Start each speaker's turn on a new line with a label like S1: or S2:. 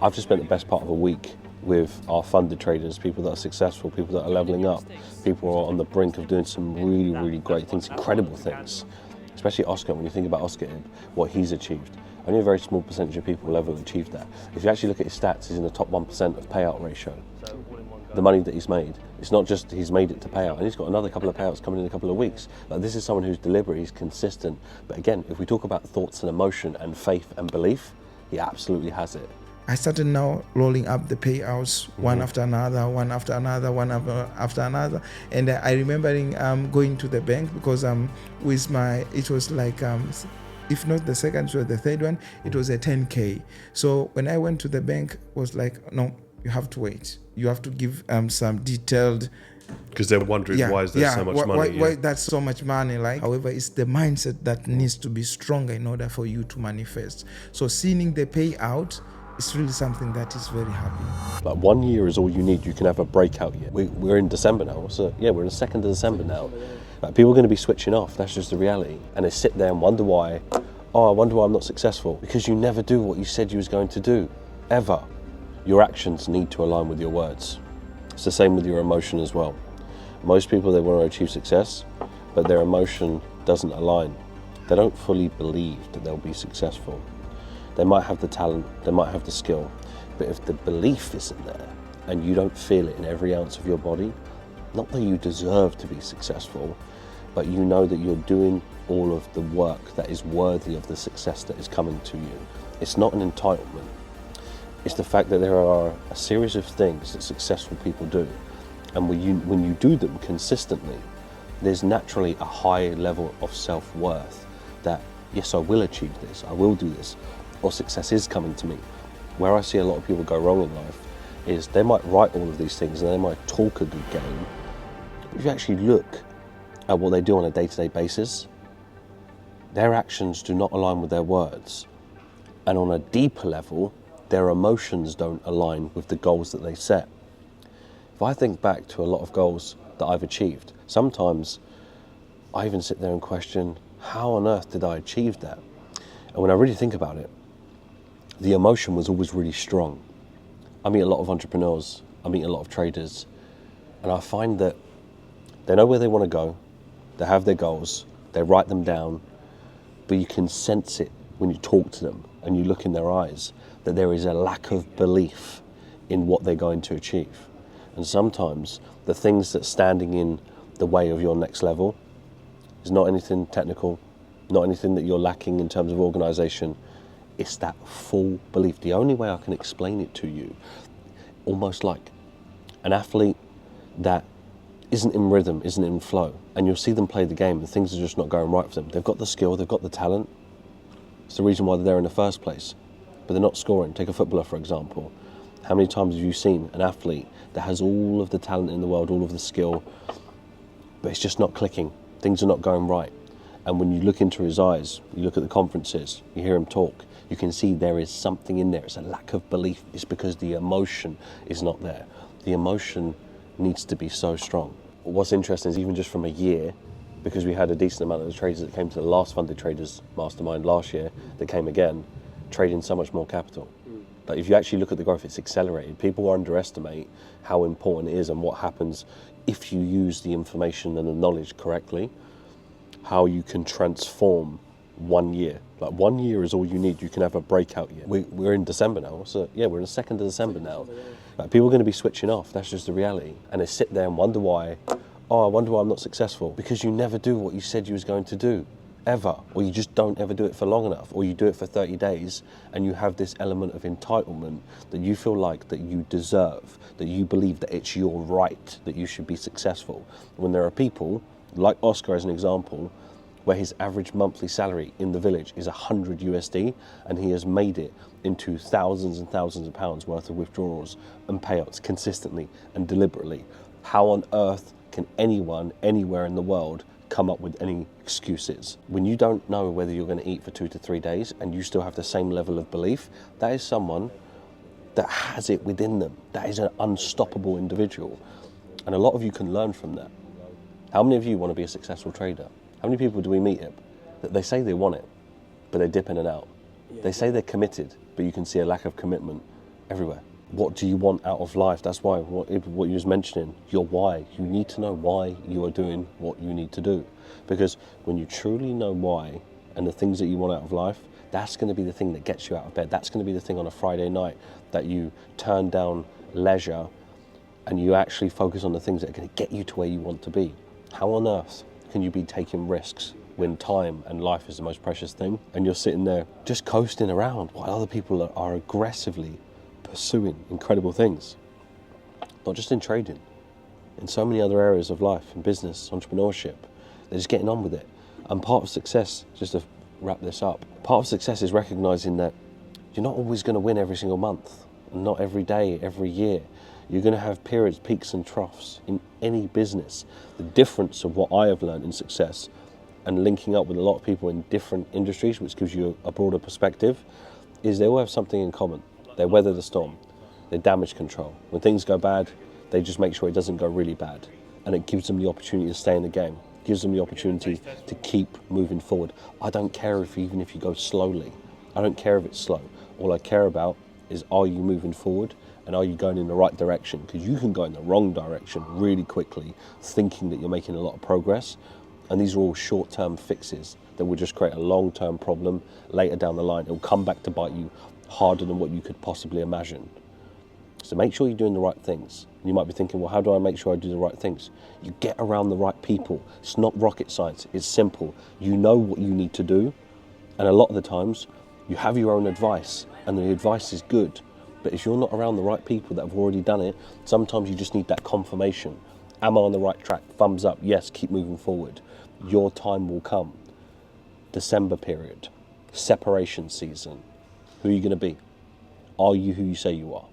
S1: I've just spent the best part of a week with our funded traders, people that are successful, people that are leveling up, people who are on the brink of doing some really, really great things, incredible things. Especially Oscar, when you think about Oscar, what he's achieved. Only a very small percentage of people will ever achieve that. If you actually look at his stats, he's in the top 1% of payout ratio. The money that he's made, it's not just he's made it to pay out, and he's got another couple of payouts coming in a couple of weeks. Like, this is someone who's deliberate, he's consistent. But again, if we talk about thoughts and emotion and faith and belief, he absolutely has it.
S2: I started now rolling up the payouts one after another, one after another, one after another. And I remembering going to the bank because with my, it was like, if not the second or the third one, it was a 10K. So when I went to the bank, was like, no, you have to wait. You have to give some detailed.
S3: Because they're wondering why is there so much money?
S2: Why that's so much money? Like, however, it's the mindset that needs to be stronger in order for you to manifest. So seeing the payout, it's really something that is very happy.
S1: Like, 1 year is all you need. You can have a breakout year. We're in December now, so yeah, we're in the 2nd of December now. Like, people are going to be switching off. That's just the reality. And they sit there and wonder why. Oh, I wonder why I'm not successful. Because you never do what you said you was going to do, ever. Your actions need to align with your words. It's the same with your emotion as well. Most people, they want to achieve success, but their emotion doesn't align. They don't fully believe that they'll be successful. They might have the talent, they might have the skill, but if the belief isn't there and you don't feel it in every ounce of your body, not that you deserve to be successful, but you know that you're doing all of the work that is worthy of the success that is coming to you. It's not an entitlement. It's the fact that there are a series of things that successful people do. And when you do them consistently, there's naturally a high level of self-worth that, yes, I will achieve this, I will do this, or success is coming to me. Where I see a lot of people go wrong in life is they might write all of these things and they might talk a good game. But if you actually look at what they do on a day-to-day basis, their actions do not align with their words. And on a deeper level, their emotions don't align with the goals that they set. If I think back to a lot of goals that I've achieved, sometimes I even sit there and question, how on earth did I achieve that? And when I really think about it, the emotion was always really strong. I meet a lot of entrepreneurs, I meet a lot of traders, and I find that they know where they want to go, they have their goals, they write them down, but you can sense it when you talk to them and you look in their eyes that there is a lack of belief in what they're going to achieve. And sometimes the things that's standing in the way of your next level is not anything technical, not anything that you're lacking in terms of organization. It's that full belief. The only way I can explain it to you, almost like an athlete that isn't in rhythm, isn't in flow, and you'll see them play the game and things are just not going right for them. They've got the skill, they've got the talent. It's the reason why they're there in the first place, but they're not scoring. Take a footballer, for example. How many times have you seen an athlete that has all of the talent in the world, all of the skill, but it's just not clicking? Things are not going right. And when you look into his eyes, you look at the conferences, you hear him talk, you can see there is something in there. It's a lack of belief. It's because the emotion is not there. The emotion needs to be so strong. What's interesting is even just from a year, because we had a decent amount of the traders that came to the last funded traders mastermind last year that came again, trading so much more capital. But if you actually look at the growth, it's accelerated. People underestimate how important it is and what happens if you use the information and the knowledge correctly, how you can transform 1 year. Like, 1 year is all you need. You can have a breakout year. We're in December now, so yeah, we're in the 2nd of December now. Like, people are going to be switching off. That's just the reality. And they sit there and wonder why, oh, I wonder why I'm not successful. Because you never do what you said you was going to do, ever. Or you just don't ever do it for long enough. Or you do it for 30 days and you have this element of entitlement that you feel like that you deserve, that you believe that it's your right, that you should be successful. When there are people, like Oscar as an example, where his average monthly salary in the village is 100 USD and he has made it into thousands and thousands of pounds worth of withdrawals and payouts consistently and deliberately. How on earth can anyone anywhere in the world come up with any excuses? When you don't know whether you're going to eat for 2 to 3 days and you still have the same level of belief, that is someone that has it within them. That is an unstoppable individual. And a lot of you can learn from that. How many of you want to be a successful trader? How many people do we meet that they say they want it, but they dip in and out? Yeah. They say they're committed, but you can see a lack of commitment. everywhere. What do you want out of life? That's why what you was mentioning, your why. You need to know why you are doing what you need to do. Because when you truly know why and the things that you want out of life, that's going to be the thing that gets you out of bed. That's going to be the thing on a Friday night that you turn down leisure and you actually focus on the things that are going to get you to where you want to be. How on earth can you be taking risks when time and life is the most precious thing, and you're sitting there just coasting around while other people are aggressively pursuing incredible things? Not just in trading, in so many other areas of life, in business, entrepreneurship. They're just getting on with it. And part of success, just to wrap this up, part of success is recognizing that you're not always going to win every single month, and not every day, every year. You're going to have periods, peaks and troughs in any business. The difference of what I have learned in success and linking up with a lot of people in different industries, which gives you a broader perspective, is they all have something in common. They weather the storm. They damage control. When things go bad, they just make sure it doesn't go really bad. And it gives them the opportunity to stay in the game. It gives them the opportunity to keep moving forward. I don't care even if you go slowly. I don't care if it's slow. All I care about is, are you moving forward and are you going in the right direction? Because you can go in the wrong direction really quickly, thinking that you're making a lot of progress. And these are all short-term fixes that will just create a long-term problem later down the line. It will come back to bite you harder than what you could possibly imagine. So make sure you're doing the right things. You might be thinking, well, how do I make sure I do the right things? You get around the right people. It's not rocket science. It's simple. You know what you need to do. And a lot of the times, you have your own advice, and the advice is good. But if you're not around the right people that have already done it, sometimes you just need that confirmation. Am I on the right track? Thumbs up. Yes, keep moving forward. Your time will come. December period, separation season. Who are you going to be? Are you who you say you are?